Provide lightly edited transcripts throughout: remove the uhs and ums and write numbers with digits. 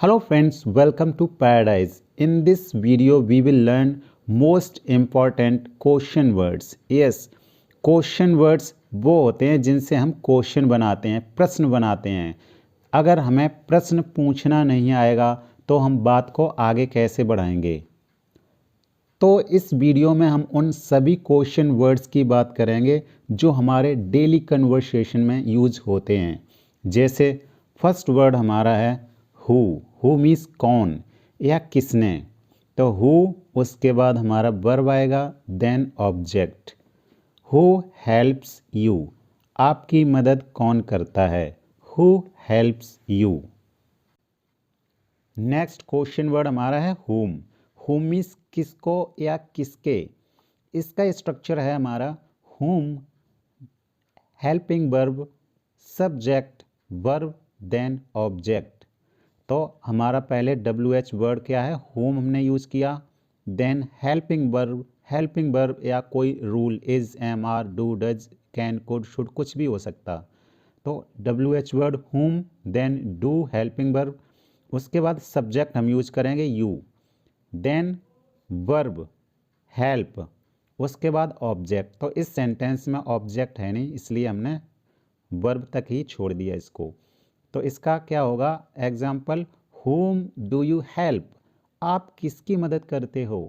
Hello friends, welcome to Paradise. In this video, we will learn most important question words. Yes, question words वो होते हैं जिनसे हम question बनाते हैं, प्रश्न बनाते हैं. अगर हमें प्रश्न पूछना नहीं आएगा तो हम बात को आगे कैसे बढ़ाएंगे. तो इस वीडियो में हम उन सभी क्वेश्चन वर्ड्स की बात करेंगे जो हमारे डेली कन्वर्सेशन में यूज होते हैं. जैसे फर्स्ट वर्ड हमारा है हु मीन्स कौन या किसने. तो हु, उसके बाद हमारा वर्ब आएगा, then object. Who helps you, आपकी मदद कौन करता है. Who helps you. Next question word हमारा है हुम मीन्स किसको या किसके. इसका स्ट्रक्चर है हमारा whom, helping verb, subject, verb, then object. तो हमारा पहले WH वर्ड क्या है, होम हमने यूज़ किया. देन हेल्पिंग वर्ब या कोई rule, is, am, are, do, does, can, could, should, कुछ भी हो सकता. तो WH word whom, then do helping verb, उसके बाद सब्जेक्ट हम यूज करेंगे यू, देन वर्ब हेल्प, उसके बाद ऑब्जेक्ट. तो इस सेंटेंस में ऑब्जेक्ट है नहीं, इसलिए हमने वर्ब तक ही छोड़ दिया इसको. तो इसका क्या होगा example, whom do you help, आप किसकी मदद करते हो.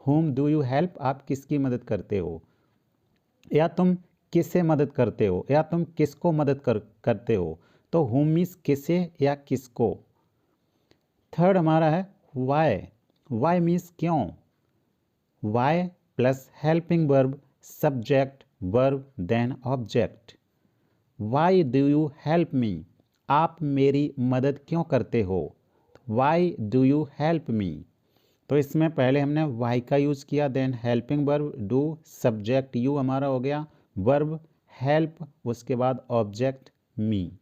whom do you help, आप किसकी मदद करते हो, या तुम किसे मदद करते हो, या तुम किसको मदद करते हो. तो whom मीन्स किसे या किसको. थर्ड हमारा है वाई मीन्स क्यों. Why plus helping verb, subject, verb, then object. Why do you help me, आप मेरी मदद क्यों करते हो. Why do you help me. तो इसमें पहले हमने वाई का यूज़ किया, then helping verb do, subject you हमारा हो गया, वर्ब हेल्प, उसके बाद ऑब्जेक्ट मी.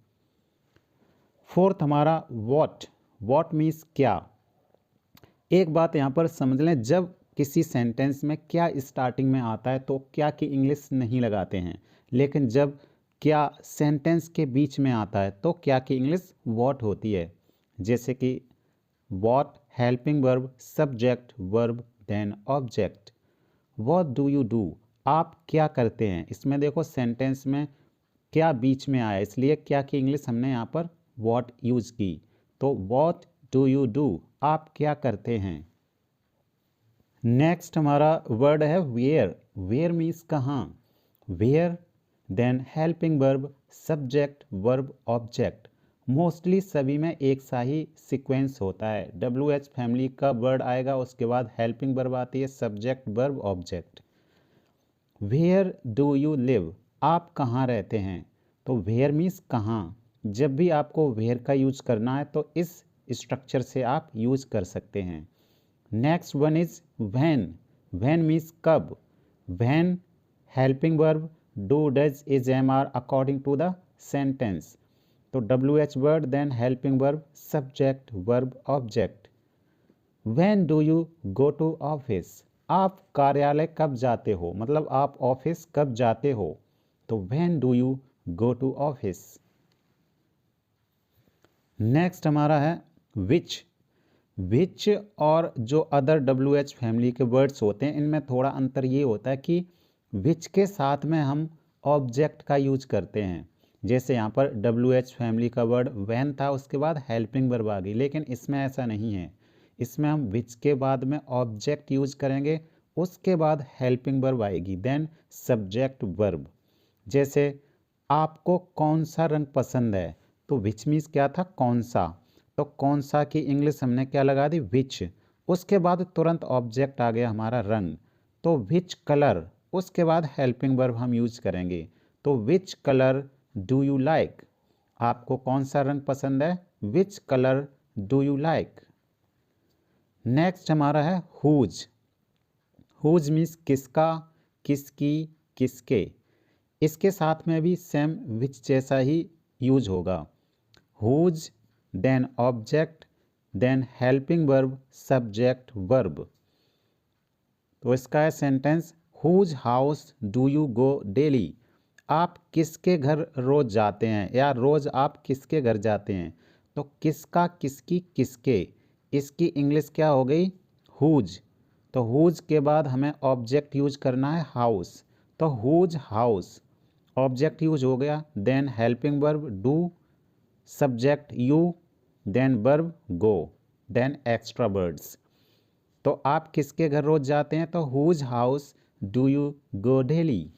फोर्थ हमारा वॉट मीन्स क्या. एक बात यहाँ पर समझ लें, जब किसी सेंटेंस में क्या स्टार्टिंग में आता है तो क्या की इंग्लिश नहीं लगाते हैं, लेकिन जब क्या सेंटेंस के बीच में आता है तो क्या की इंग्लिश वॉट होती है. जैसे कि what helping verb, subject, verb, then object. What do you do, आप क्या करते हैं. इसमें देखो सेंटेंस में क्या बीच में आया, इसलिए क्या की इंग्लिश हमने यहाँ पर वॉट यूज की. तो व्हाट डू यू डू, आप क्या करते हैं. नेक्स्ट हमारा वर्ड है वेयर मीन्स कहाँ. Where, then helping verb, subject, verb, object. Mostly सभी में एक सा ही सीक्वेंस होता है. WH फैमिली का वर्ड आएगा, उसके बाद हेल्पिंग वर्ब आती है, subject, verb, object. Where do you live, आप कहाँ रहते हैं. तो वेयर मीन्स कहाँ. जब भी आपको वेयर का यूज करना है तो इस स्ट्रक्चर से आप यूज कर सकते हैं. Next one is when means कब. When helping verb, do, does, is, am, are according to the sentence. तो WH word, then helping verb, subject, verb, object. When do you go to office, आप कार्यालय कब जाते हो, मतलब आप office कब जाते हो. तो when do you go to office. Next हमारा है विच और जो अदर WH फैमिली के वर्ड्स होते हैं इनमें थोड़ा अंतर ये होता है कि विच के साथ में हम ऑब्जेक्ट का यूज करते हैं. जैसे यहाँ पर WH फैमिली का वर्ड व्हेन था, उसके बाद हेल्पिंग वर्ब आ गई, लेकिन इसमें ऐसा नहीं है. इसमें हम विच के बाद में ऑब्जेक्ट यूज करेंगे, उसके बाद हेल्पिंग वर्ब आएगी, देन सब्जेक्ट, वर्ब. जैसे आपको कौन सा रंग पसंद है, तो विच मीन्स क्या था, कौन सा. तो कौन सा की इंग्लिश हमने क्या लगा दी, विच. उसके बाद तुरंत ऑब्जेक्ट आ गया हमारा रंग, तो विच कलर, उसके बाद हेल्पिंग वर्ब हम यूज करेंगे. तो which colour do you like, आपको कौन सा रंग पसंद है, which colour do you like. Next हमारा है हुज मीन्स किसका, किसकी, किसके. इसके साथ में भी सेम विच जैसा ही यूज होगा. Whose, then object, then helping verb, subject, verb. तो इसका है sentence, whose house do you go daily, आप किसके घर रोज जाते हैं, या रोज आप किसके घर जाते हैं. तो किसका, किसकी, किसके, इसकी इंग्लिश क्या हो गई, हुज। तो हुज के बाद हमें ऑब्जेक्ट यूज करना है हाउस, तो हुज हाउस, ऑब्जेक्ट यूज हो गया। Then helping verb do, subject you, then verb go, then extra words. तो आप किसके घर रोज जाते हैं, तो whose house do you go daily.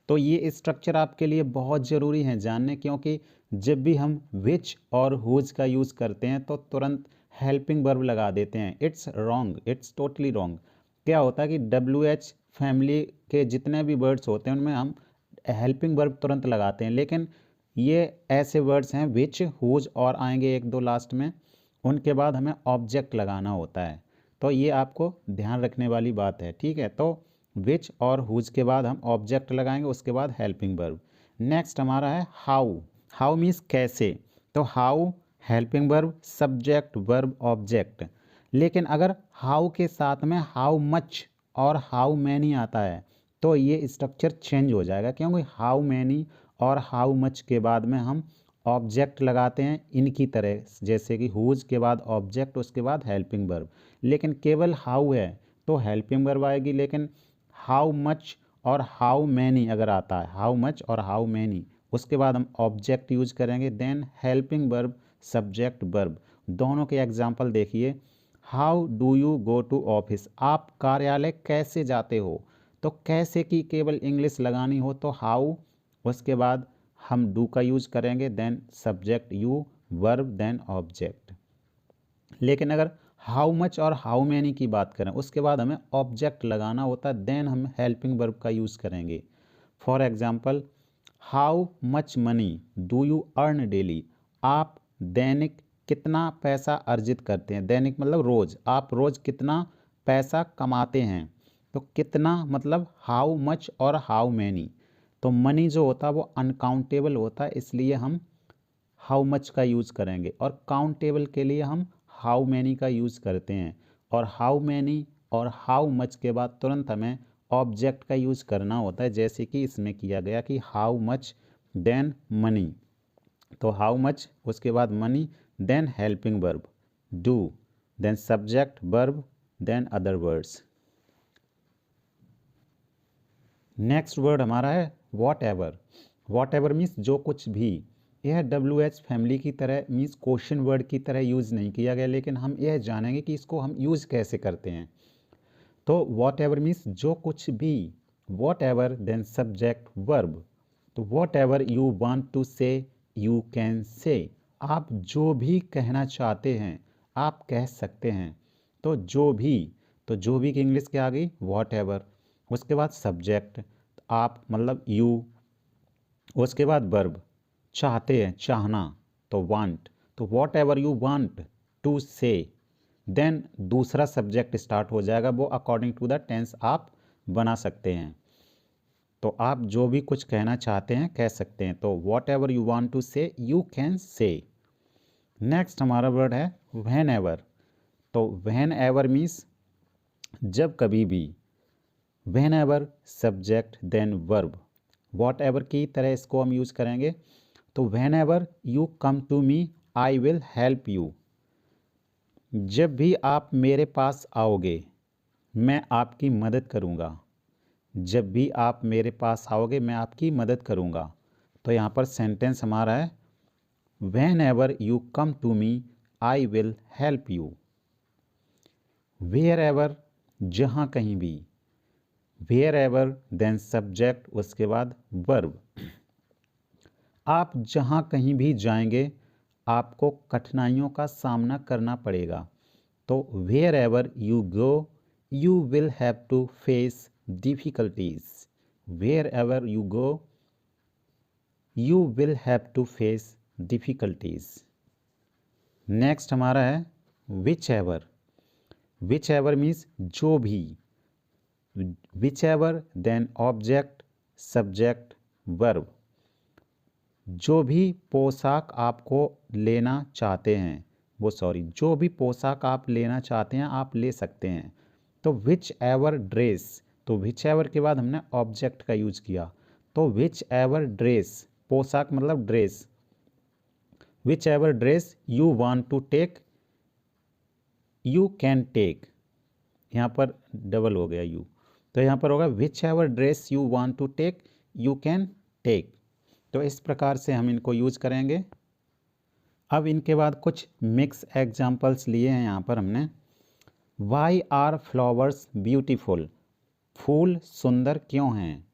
तो ये स्ट्रक्चर आपके लिए बहुत ज़रूरी है जानने, क्योंकि जब भी हम विच और हुज का यूज़ करते हैं तो तुरंत हेल्पिंग वर्ब लगा देते हैं। It's wrong, it's totally wrong. क्या होता है कि WH फैमिली के जितने भी वर्ड्स होते हैं उनमें हम हेल्पिंग वर्ब तुरंत लगाते हैं, लेकिन ये ऐसे वर्ड्स हैं विच, हुज और आएंगे एक दो लास्ट में, उनके बाद हमें ऑब्जेक्ट लगाना होता है। तो ये आपको ध्यान रखने वाली बात है, ठीक है। तो विच और हुज के बाद हम ऑब्जेक्ट लगाएंगे, उसके बाद हेल्पिंग वर्ब। नेक्स्ट हमारा है हाउ। हाउ मीन्स कैसे, तो how helping verb, subject verb object. लेकिन अगर हाउ के साथ में हाउ मच और हाउ मैनी आता है तो ये स्ट्रक्चर चेंज हो जाएगा, क्योंकि हाउ मैनी और हाउ मच के बाद में हम ऑब्जेक्ट लगाते हैं इनकी तरह, जैसे कि हुज के बाद ऑब्जेक्ट, उसके बाद हेल्पिंग वर्ब। लेकिन केवल हाउ है तो हेल्पिंग वर्ब आएगी, लेकिन हाउ मच और हाउ मैनी अगर आता है, हाउ मच और हाउ मैनी, उसके बाद हम ऑब्जेक्ट यूज करेंगे, then helping verb, subject verb. दोनों के एग्जाम्पल देखिए। How do you go to office, आप कार्यालय कैसे जाते हो, तो कैसे की केवल इंग्लिश लगानी हो तो हाउ, उसके बाद हम डू का यूज करेंगे, then subject you, verb, then object. लेकिन अगर हाउ मच और हाउ मैनी की बात करें उसके बाद हमें ऑब्जेक्ट लगाना होता है, देन हम हेल्पिंग वर्ब का यूज़ करेंगे। For example, how much money do you earn daily, आप दैनिक कितना पैसा अर्जित करते हैं, दैनिक मतलब रोज़, आप रोज़ कितना पैसा कमाते हैं। तो कितना मतलब हाउ मच और हाउ मैनी। तो मनी जो होता है वो अनकाउंटेबल होता है, इसलिए हम हाउ मच का यूज़ करेंगे, और काउंटेबल के लिए हम हाउ मैनी का यूज़ करते हैं। और हाउ मैनी और हाउ मच के बाद तुरंत हमें ऑब्जेक्ट का यूज़ करना होता है, जैसे कि इसमें किया गया कि हाउ मच देन मनी। तो हाउ मच, उसके बाद money, then helping verb do, then subject verb, then other words. Next word हमारा है whatever. Whatever means जो कुछ भी। यह WH फैमिली की तरह मीन्स क्वेश्चन वर्ड की तरह यूज़ नहीं किया गया, लेकिन हम यह जानेंगे कि इसको हम यूज़ कैसे करते हैं। तो वॉट एवर मीन्स जो कुछ भी, whatever then subject verb. तो whatever you want to say you can say, आप जो भी कहना चाहते हैं आप कह सकते हैं। तो जो भी, तो जो भी की इंग्लिश क्या आ गई, वॉट एवर। उसके बाद सब्जेक्ट, आप मतलब यू, उसके बाद वर्ब चाहते हैं, चाहना, तो वांट, तो whatever you want to say. Then दूसरा सब्जेक्ट स्टार्ट हो जाएगा, वो अकॉर्डिंग टू द टेंस आप बना सकते हैं। तो आप जो भी कुछ कहना चाहते हैं कह सकते हैं। तो whatever you want to say you can say. Next हमारा वर्ड है व्हेन एवर। तो व्हेन एवर मीन्स जब कभी भी। Whenever subject then verb. Whatever की तरह इसको हम यूज़ करेंगे। तो whenever you come to me I will help you, जब भी आप मेरे पास आओगे मैं आपकी मदद करूँगा। जब भी आप मेरे पास आओगे मैं आपकी मदद करूँगा। तो यहाँ पर सेंटेंस हमारा है whenever you come to me I will help you. Wherever जहाँ कहीं भी। वेयर एवर देन सब्जेक्ट, उसके बाद वर्ब। आप जहाँ कहीं भी जाएंगे आपको कठिनाइयों का सामना करना पड़ेगा। तो wherever you go you will have to face difficulties. Wherever you go you will have to face difficulties. Next हमारा है whichever. Whichever means जो भी। Whichever then object, subject, verb. जो भी पोशाक आपको लेना चाहते हैं, जो भी पोशाक आप लेना चाहते हैं आप ले सकते हैं। तो विच एवर ड्रेस, तो विच एवर के बाद हमने ऑब्जेक्ट का यूज किया। तो विच एवर ड्रेस, पोशाक मतलब dress, whichever dress you want to take you can take, यहाँ पर डबल हो गया यू, तो यहाँ पर होगा whichever dress you want to take you can take. तो इस प्रकार से हम इनको यूज करेंगे। अब इनके बाद कुछ मिक्स एग्जाम्पल्स लिए हैं यहाँ पर हमने। वाई आर फ्लावर्स ब्यूटीफुल, फूल सुंदर क्यों हैं,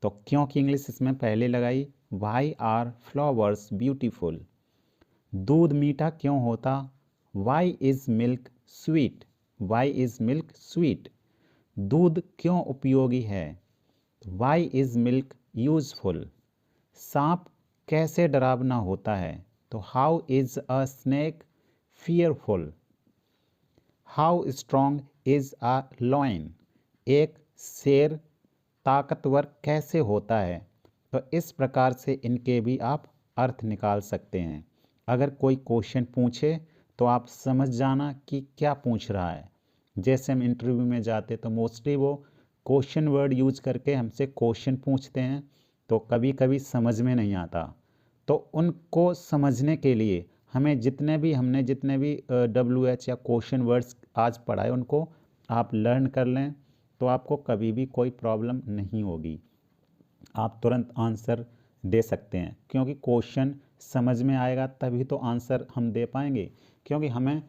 तो क्यों की इंग्लिश इसमें पहले लगाई, वाई आर फ्लावर्स ब्यूटीफुल। दूध मीठा क्यों होता, why is milk sweet, why is milk sweet. दूध क्यों उपयोगी है, वाई इज़ मिल्क यूजफुल। सांप कैसे डरावना होता है, तो how is a snake fearful. How strong is a lion, एक शेर ताकतवर कैसे होता है। तो इस प्रकार से इनके भी आप अर्थ निकाल सकते हैं। अगर कोई क्वेश्चन पूछे तो आप समझ जाना कि क्या पूछ रहा है। जैसे हम इंटरव्यू में जाते तो मोस्टली वो क्वेश्चन वर्ड यूज करके हमसे क्वेश्चन पूछते हैं, तो कभी कभी समझ में नहीं आता। तो उनको समझने के लिए हमने जितने भी WH या क्वेश्चन वर्ड्स आज पढ़ाए उनको आप लर्न कर लें, तो आपको कभी भी कोई प्रॉब्लम नहीं होगी, आप तुरंत आंसर दे सकते हैं। क्योंकि क्वेश्चन समझ में आएगा तभी तो आंसर हम दे पाएंगे, क्योंकि हमें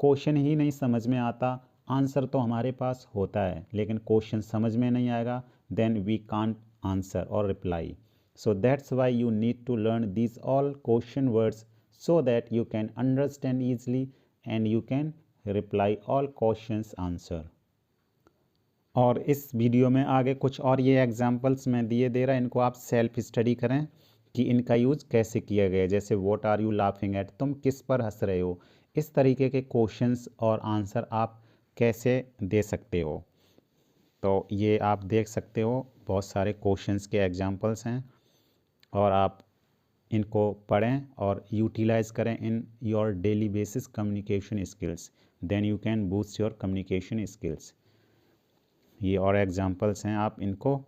क्वेश्चन ही नहीं समझ में आता, आंसर तो हमारे पास होता है लेकिन क्वेश्चन समझ में नहीं आएगा, देन वी कांट आंसर और reply. So that's why you need to learn these all question words so that you can understand easily and you can reply all questions answer। और इस वीडियो में आगे कुछ और ये एग्जांपल्स मैं दे रहा, इनको आप सेल्फ स्टडी करें कि इनका यूज़ कैसे किया गया है। जैसे what are you laughing at, तुम किस पर हंस रहे हो। इस तरीके के क्वेश्चंस और आंसर आप कैसे दे सकते हो। तो ये आप देख सकते हो, बहुत सारे क्वेश्चंस के एग्जांपल्स हैं और आप इनको पढ़ें और यूटिलाइज करें in your daily basis communication skills, then you can boost your communication skills. ये और एग्जांपल्स हैं, आप इनको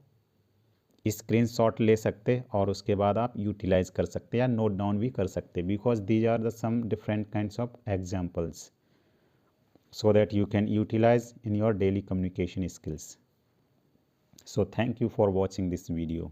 स्क्रीनशॉट ले सकते और उसके बाद आप यूटिलाइज कर सकते या नोट डाउन भी कर सकते, because these are the some different kinds of examples so that you can utilize in your daily communication skills. So thank you for watching this video.